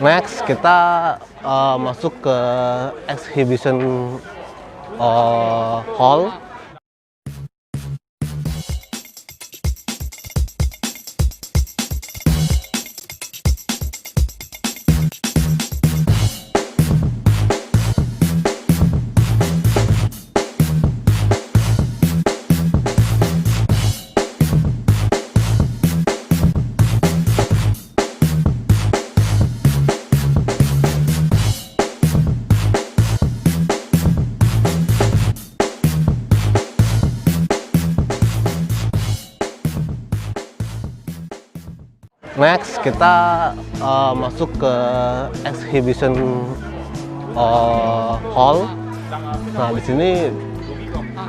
Next kita masuk ke exhibition hall. Next kita masuk ke exhibition hall. Nah di sini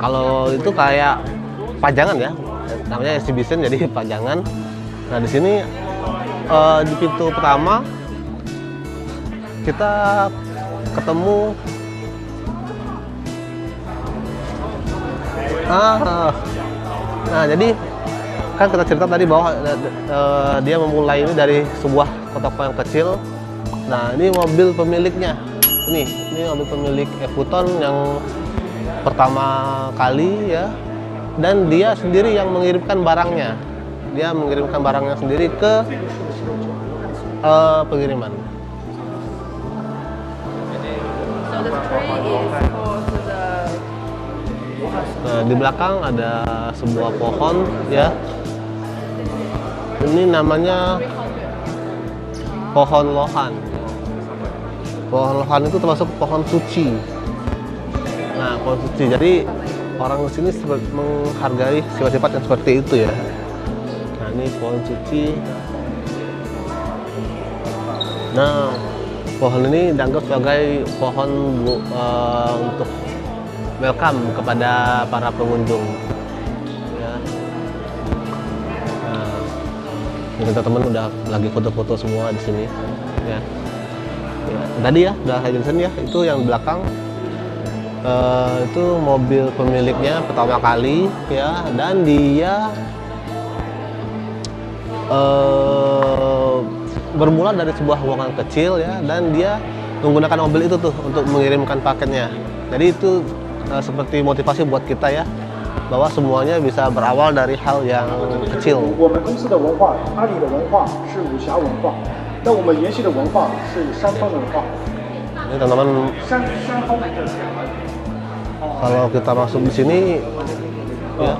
kalau itu kayak pajangan ya, namanya exhibition jadi pajangan. Nah di sini di pintu pertama kita ketemu nah jadi kan kita cerita tadi bahwa dia memulai ini dari sebuah toko yang kecil. Nah ini mobil pemiliknya, ini mobil pemilik Vuitton yang pertama kali ya, dan dia sendiri yang mengirimkan barangnya. Dia mengirimkan barangnya sendiri ke pengiriman. Nah di belakang ada sebuah pohon ya. Ini namanya pohon lohan. Pohon lohan itu termasuk pohon suci. Nah, pohon suci. Jadi orang di sini menghargai sifat-sifat yang seperti itu ya. Nah, ini pohon suci. Nah, pohon ini dianggap sebagai pohon untuk welcome kepada para pengunjung. Kita teman udah lagi foto-foto semua di sini ya. Tadi ya udah saya jelasin ya, itu yang belakang itu mobil pemiliknya pertama kali ya, dan dia bermula dari sebuah ruangan kecil ya, dan dia menggunakan mobil itu tuh untuk mengirimkan paketnya. Jadi itu seperti motivasi buat kita ya, bahwa semuanya bisa berawal dari hal yang kecil. Ini teman-teman, kalau kita masuk di sini ya,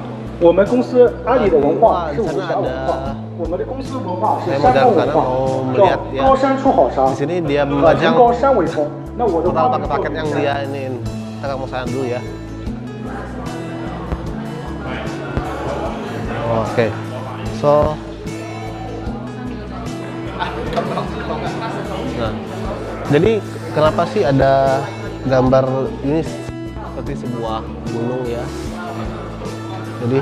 saya mau melihat ya, di sini dia memajang total paket-paket yang dia ini. Kita mau sayang dulu ya. Oke, so nah, jadi kenapa sih ada gambar ini seperti sebuah gunung ya? Jadi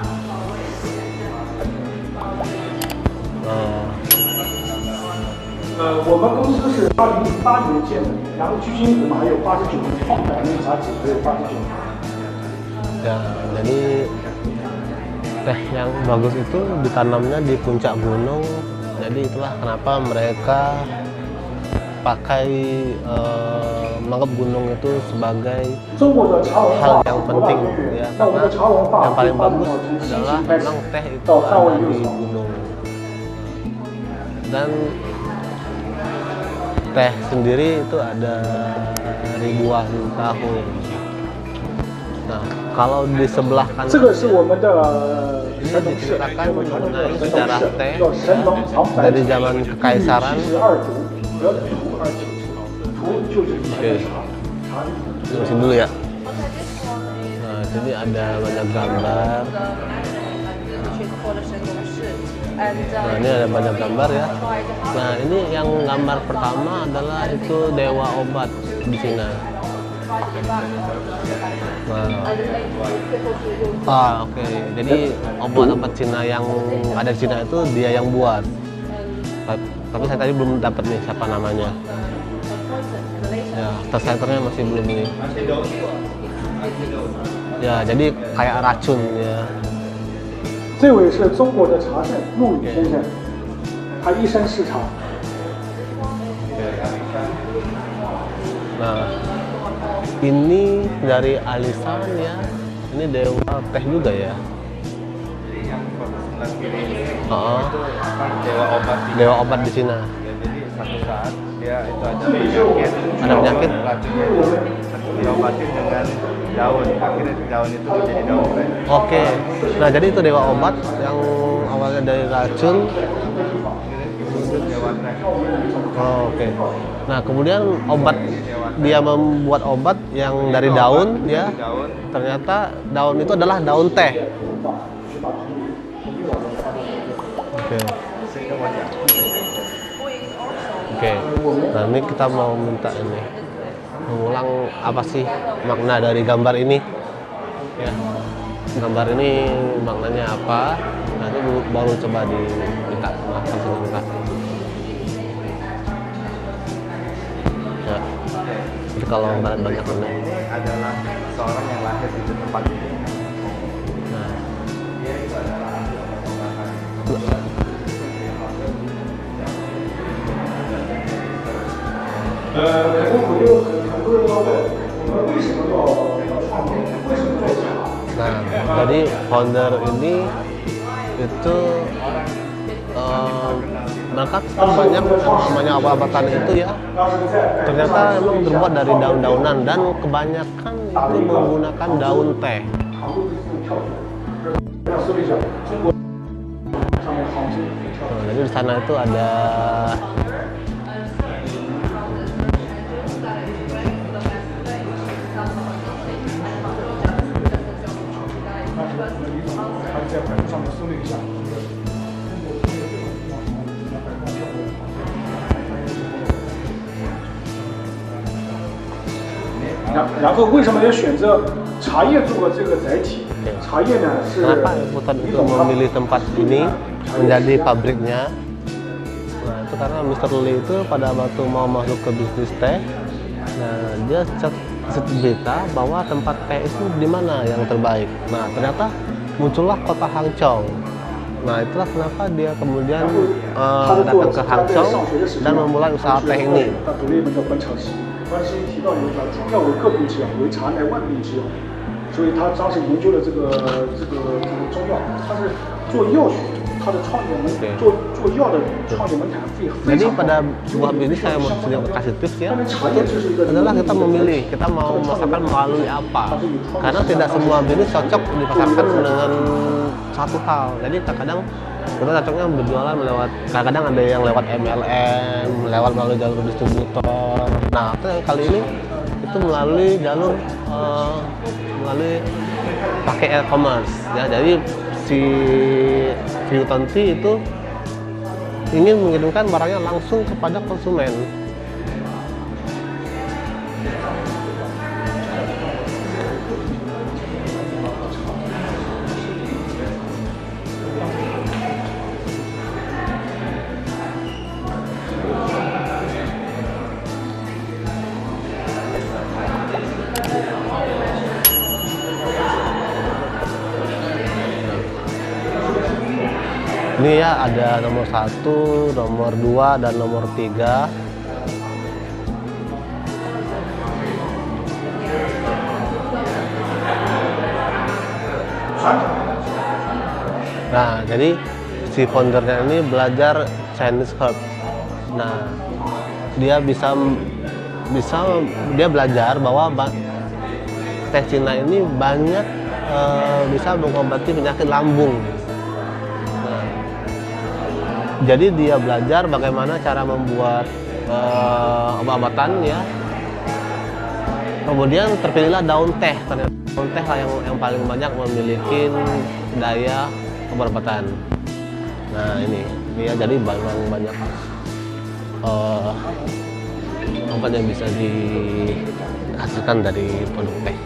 ya, jadi teh yang bagus itu ditanamnya di puncak gunung. Jadi itulah kenapa mereka pakai menganggap gunung itu sebagai hal yang penting ya, karena yang paling bagus adalah memang teh itu ada di gunung, dan teh sendiri itu ada ribuan tahun. Nah, kalau di sebelah kanan ini diceritakan mengenai sejarah teh dari zaman kekaisaran. Oke, terusin dulu ya. Nah, sini ada banyak gambar. Nah, ini ada banyak gambar ya. Nah, ini yang gambar pertama adalah itu dewa obat di Cina. Nah, oke. Jadi obat-obat Cina yang ada di Cina itu dia yang buat. Tapi saya tadi belum dapat nih siapa namanya. Ya, translatornya masih belum ini. Ya, jadi kayak racun ya. 这位是中国的茶圣陆羽先生，他一生视茶。 Okay. Nah, ini dari alisan ya. Ini dewa teh juga ya. Jadi yang foto sebelah kiri ini Oh, itu apa, dewa obat di dewa obat di Cina. Ya, jadi satu saat dia itu ada penyakit, Ada penyakit? racunnya itu diobatin dengan daun, akhirnya daun itu menjadi daun teh. Oke. Nah, jadi itu dewa obat yang awalnya dari racun. Itu dewa teh. Oh, oke. Nah, kemudian obat dia membuat obat yang dari daun ya. Daun Ternyata daun itu adalah daun teh. Oke. sehingga banyak. Oke. Nah, ini kita mau minta ini mengulang apa sih makna dari gambar ini? Ya. Gambar ini maknanya apa? Nanti baru coba diminta minta. Ya. Jadi kalau banyak mana? Ini adalah seorang yang lahir di tempat ini. Nah, Dia itu adalah ahli obat-obatan. 肯定会有很多人要问，我们为什么要创业？为什么做茶？ nah, jadi founder ini itu mereka kan banyak namanya obat-obatan itu ya. 当时在 Ternyata memang terbuat dari daun-daunan dan kebanyakan itu menggunakan daun teh. 杭州的这种跳水，要搜一下中国上面杭州跳水。 Nah, jadi di sana itu ada在百度上面搜了一下。然后为什么要选择茶叶做这个载体？茶叶呢是 kenapa Putan itu memilih tempat ini menjadi pabriknya. Nah, itu karena Mr. Lee itu pada waktu mau masuk ke bisnis teh, nah dia berita bahwa tempat teh itu di mana yang terbaik. Nah, ternyata muncullah kota Hangzhou. Nah, itulah kenapa dia kemudian datang ke Hangzhou dan memulai usaha teh ini. 他读了一本叫《观察集》，观察集提到有叫中药为各病之药，为茶乃万病之药，所以他当时研究了这个中药，他是做药学，他的创业门对做药的创业门槛非 Jadi 常高。 pada buah ini saya mau sedikit kasih tips ya. 但是茶叶这是一个 Adalah kita memilih kita mau memasarkan melalui apa. Karena tidak semua bisnis cocok dipasarkan dengan satu hal. Jadi terkadang kita cocoknya berjualan melewat, kadang-kadang ada yang lewat MLM, lewat melalui jalur distributor. Nah, itu yang kali ini itu melalui jalur melalui pakai e-commerce ya. Jadi si View Tonti itu ingin mengirimkan barangnya langsung kepada konsumen. Ini ya ada nomor 1, nomor 2, dan nomor 3. Nah, jadi si foundernya ini belajar Chinese herb. Nah, dia dia belajar bahwa teh Cina ini banyak bisa mengobati penyakit lambung. Nah, jadi dia belajar bagaimana cara membuat obat-obatan ya. Kemudian terpilihlah daun teh. Ternyata daun teh lah yang paling banyak memiliki daya pengobatan. Nah, ini dia jadi banyak obat yang bisa dihasilkan dari produk teh.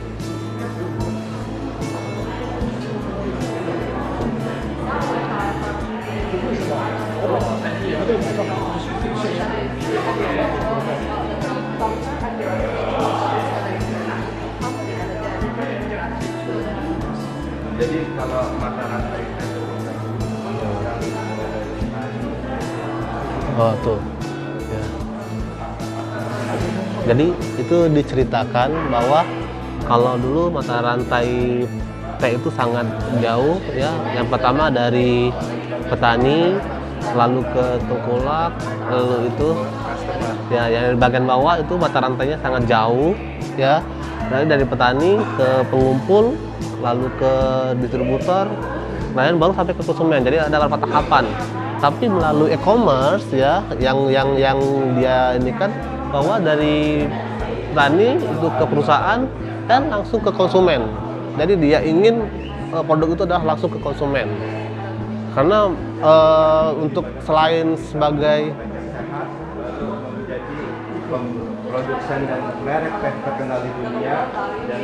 Jadi kalau masyarakat itu Oh tuh, ya. Jadi itu diceritakan bahwa kalau dulu mata rantai teh itu sangat jauh ya. Yang pertama dari petani, lalu ke tengkulak, lalu itu ya yang di bagian bawah itu mata rantainya sangat jauh ya. Dari petani ke pengumpul, lalu ke distributor, kemudian baru sampai ke konsumen. Jadi ada beberapa tahapan. Tapi melalui e-commerce ya, yang dia ini kan bahwa dari petani itu ke perusahaan dan langsung ke konsumen. Jadi dia ingin produk itu adalah langsung ke konsumen. Karena untuk selain sebagai produsen dan merek teh terkenal di dunia dan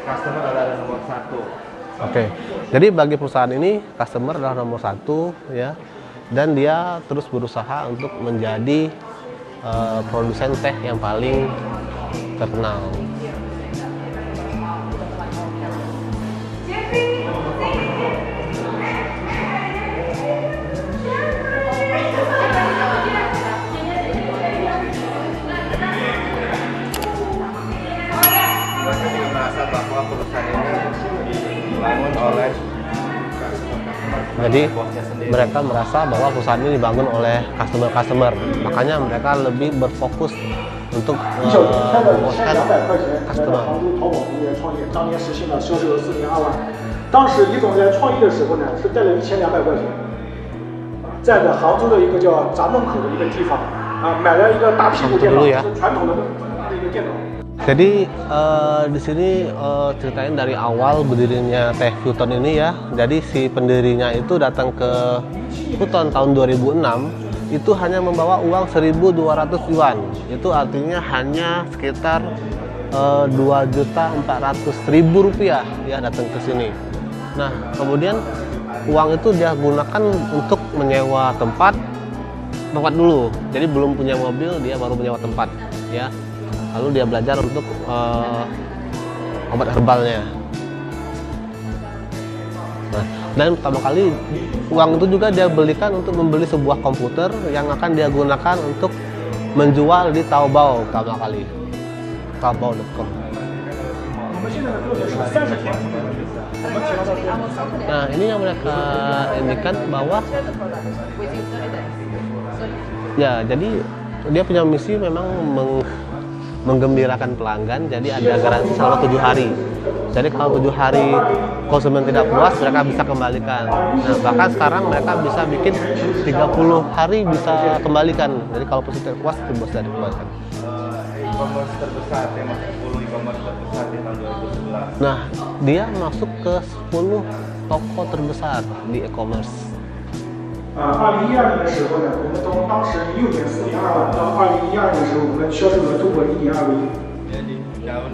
customer adalah nomor satu. Oke, jadi bagi perusahaan ini customer adalah nomor satu ya, dan dia terus berusaha untuk menjadi produsen teh yang paling terkenal. Mereka juga merasa bahwa perusahaan ini dibangun oleh Jadi bosnya sendiri. mereka merasa bahwa perusahaan ini dibangun oleh customer, makanya mereka lebih berfokus untuk 一小时开了memuaskan 1200块钱来到 customer. 杭州淘宝平台创业，当年实现了销售额4年2万。当时李总在创业的时候呢，是带了1200块钱，在的杭州的一个叫闸门口的一个地方啊，买了一个大屁股电脑，是传统的一个电脑。 Jadi di sini ceritain dari awal berdirinya Teh Futon ini ya. Jadi si pendirinya itu datang ke Futon tahun 2006 itu hanya membawa uang 1.200 yuan. Itu artinya hanya sekitar 2.400.000 rupiah ya datang ke sini. Nah kemudian uang itu dia gunakan untuk menyewa tempat dulu. Jadi belum punya mobil, dia baru menyewa tempat ya. Lalu dia belajar untuk obat herbalnya. Nah, dan pertama kali uang itu juga dia belikan untuk membeli sebuah komputer yang akan dia gunakan untuk menjual di Taobao pertama kali. Taobao.com. Nah, ini yang mereka indikan bahwa ya, jadi dia punya misi memang menggembirakan pelanggan, jadi ada garansi selama 7 hari. Jadi kalau 7 hari konsumen tidak puas, mereka bisa kembalikan. Nah, bahkan sekarang mereka bisa bikin 30 hari bisa kembalikan. Jadi kalau konsumen tidak puas, itu bisa dikembalikan. E-commerce terbesar, yang masuk 10 e-commerce terbesar di tahun 2011. Nah, dia masuk ke 10 toko terbesar di e-commerce. 2012年的时候呢，我们当时6年4.2万，到2012年的时候，我们销售额突破1.2个亿。 Jadi tahun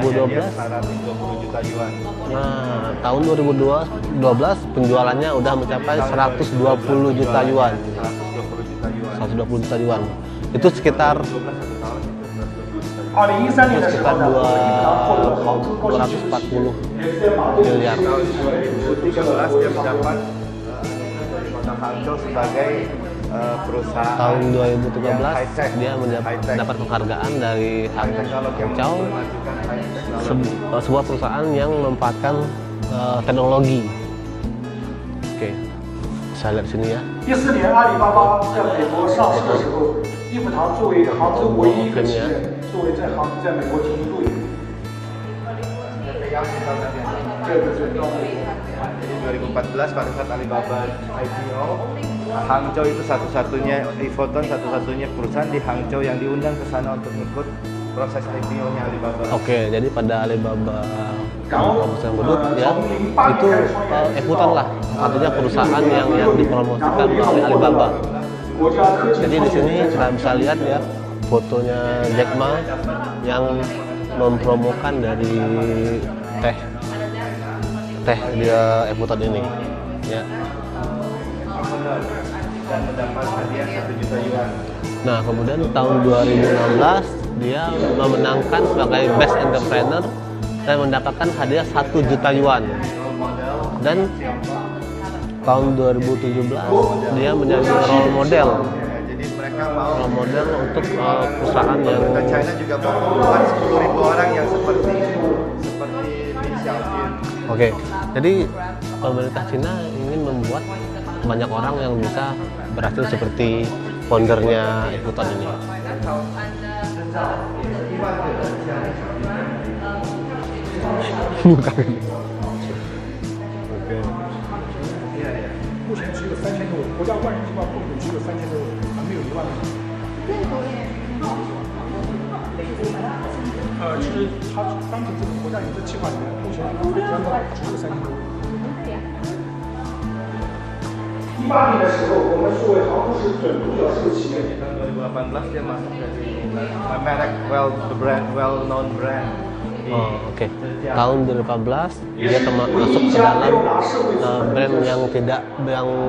2012, 2012. dia 120 juta yuan. Nah, tahun 2012 penjualannya udah mencapai 120 juta yuan. 120 juta yuan. 120 juta yuan. Itu sekitar 2013年的时候呢，我们银行获得杭州高新区240 也是在马路 miliar. Tahun 2013 dia mendapat dari kota Hangzhou sebagai perusahaan Tahun yang 2013 high-tech. dia mendapat penghargaan dari Hangzhou, sebuah perusahaan yang memanfaatkan teknologi. Oke, saya lihat sini ya. 14年，阿里巴巴在美国上市的时候，益富堂作为杭州唯一一个企业，作为在美国进行路演。对对对，到美国。 Jadi 2014 pada saat Alibaba IPO, Hangzhou itu satu-satunya Ifoton satu-satunya perusahaan di Hangzhou yang diundang ke sana untuk ikut proses IPO-nya Alibaba. Oke, jadi pada Alibaba Promosi Bedut ya, itu ikutan lah, artinya perusahaan yang dipromosikan oleh Alibaba. Jadi di sini kita bisa lihat ya fotonya Jack Ma yang mempromokan dari teh dia Eputon ini ya. Dan mendapat hadiah 1 juta yuan. Nah kemudian tahun 2016 dia memenangkan sebagai Best Entrepreneur dan mendapatkan hadiah 1 juta yuan. Dan tahun 2017 dia menjadi role model. Jadi mereka mereka mau. Role model untuk perusahaan yang Pemerintah China juga mau membuat 10.000 orang yang seperti Li Xiaojun. Oke, jadi pemerintah Cina ingin membuat banyak orang yang bisa berhasil seperti foundernya ikutan ini. Bukan. Oke. 目前只有3000多人，国家万人计划控制只有3000多人，还没有1万人。就是他当时这个国家有这计划里面，目前宣布只有3000多人。18年的时候，我们作为杭州市准独角兽企业。 Tahun 2018 dia masuk dari merek well known brand. Oh, oke. Tahun 2018 dia masuk ke dalam brand yang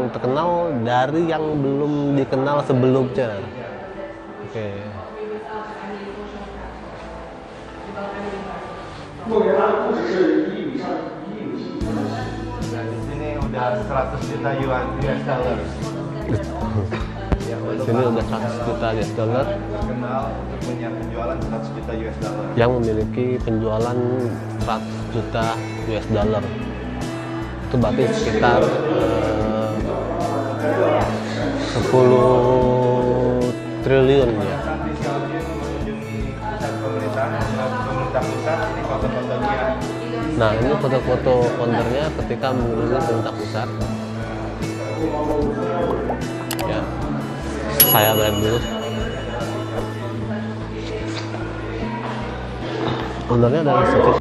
terkenal dari yang belum dikenal sebelumnya. Oke. Nah, di sini udah 100 juta US dollar. Di sini udah 100 juta US dollar. Terkenal untuk punya penjualan 100 juta US dollar. Yang memiliki penjualan 100 juta US dollar. Itu berarti sekitar 10 triliun ya. Li Xiaojun mengunjungi pusat pemerintah pusat di foto-fotonya. Nah, ini foto-foto foundernya ketika mengunjungi pemerintah pusat. Ya, saya balik dulu. Foundernya adalah Steve.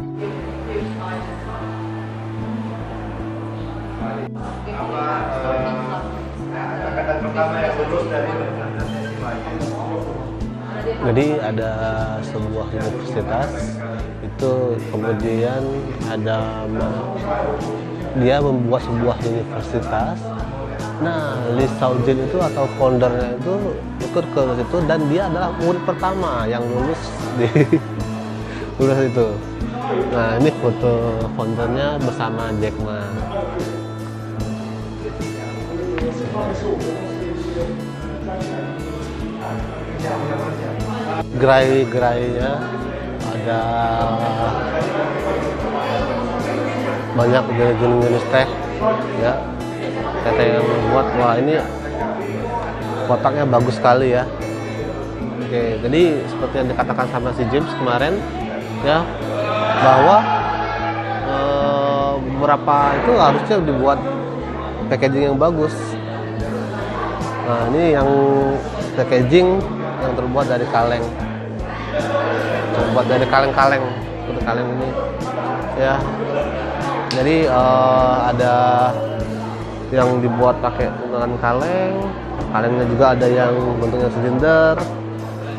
Angkatan pertama yang lulus dari Universitas Maju. Jadi ada sebuah universitas itu kemudian dia membuat sebuah universitas. Nah, Li Xiaojun itu atau foundernya itu ikut ke situ dan dia adalah murid pertama yang lulus di universitas itu. Nah, ini foto foundernya bersama Jack Ma. Gerai-gerainya ada banyak jenis-jenis teh ya, teh yang membuat wah ini kotaknya bagus sekali ya. Oke, jadi seperti yang dikatakan sama si James kemarin ya, bahwa beberapa itu harusnya dibuat packaging yang bagus. Nah, ini yang packaging yang terbuat dari kaleng, terbuat dari kaleng-kaleng, seperti kaleng ini ya. Jadi ada yang dibuat pakai dengan kaleng, kalengnya juga ada yang bentuknya silinder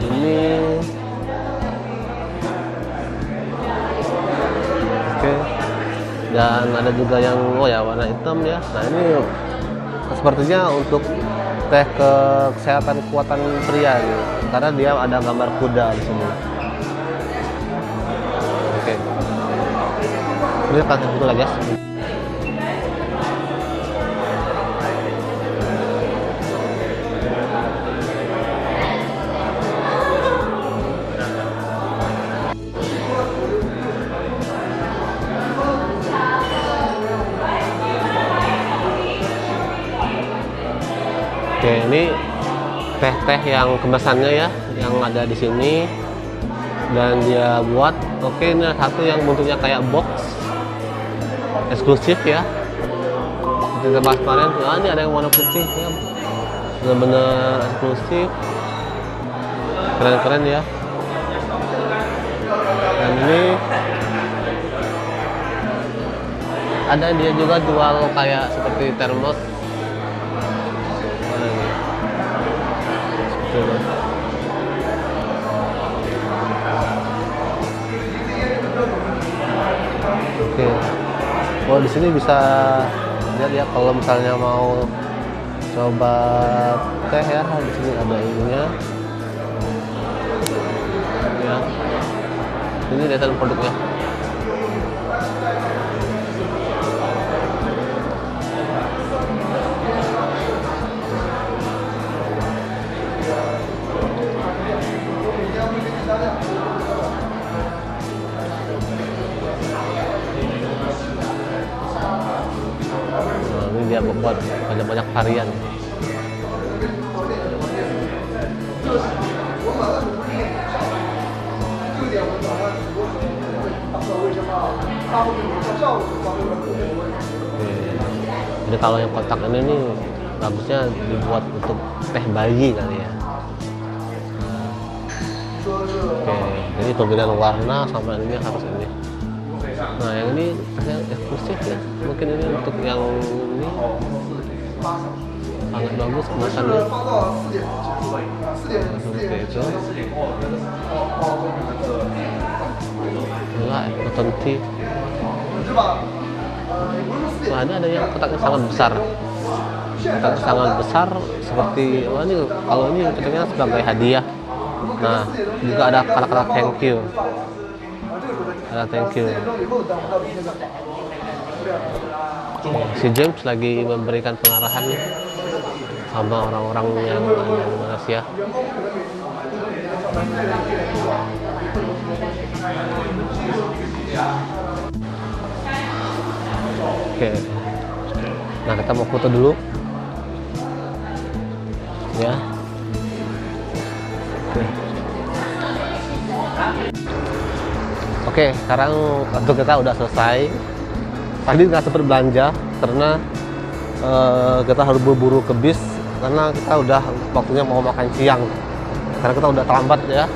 ini. Oke, dan ada juga yang ya warna hitam ya. Nah, ini sepertinya untuk teh kesehatan kekuatan pria nih, karena dia ada gambar kuda di sini. Oke, ini kasih foto lagi guys. Oke, ini teh-teh yang kemasannya ya, yang ada di sini dan dia buat. Oke, ini satu yang bentuknya kayak box eksklusif ya. Seperti kita bahas kemarin, ini ada yang warna putih ya, benar-benar eksklusif, keren-keren ya. Dan ini ada dia juga jual kayak seperti termos. Oke. Oh, di sini bisa lihat ya kalau misalnya mau coba teh ya, di sini ada ininya. Ya. Ini detail produknya. buat banyak-banyak varian. Jadi kalau yang kotak ini nih bagusnya dibuat untuk teh bayi kali ya. Oke, jadi perbedaan warna sama ini harus ini. Nah yang ini yang eksklusif ya, mungkin ini untuk yang ini sangat bagus kemasannya. Seperti itu. Inilah cotton tea. Nah, ada yang kotaknya sangat besar. Kotaknya sangat besar seperti ini, kalau ini kotaknya sebagai hadiah. Nah, juga ada kata-kata thank you. Ada thank you. Si James lagi memberikan pengarahan nih sama orang-orang yang Malaysia. Oke. Nah, kita mau foto dulu. Ya. Oke, sekarang waktu kita udah selesai. Tadi nggak sempat belanja karena kita harus buru-buru ke bis karena kita udah waktunya mau makan siang. Karena kita udah terlambat ya.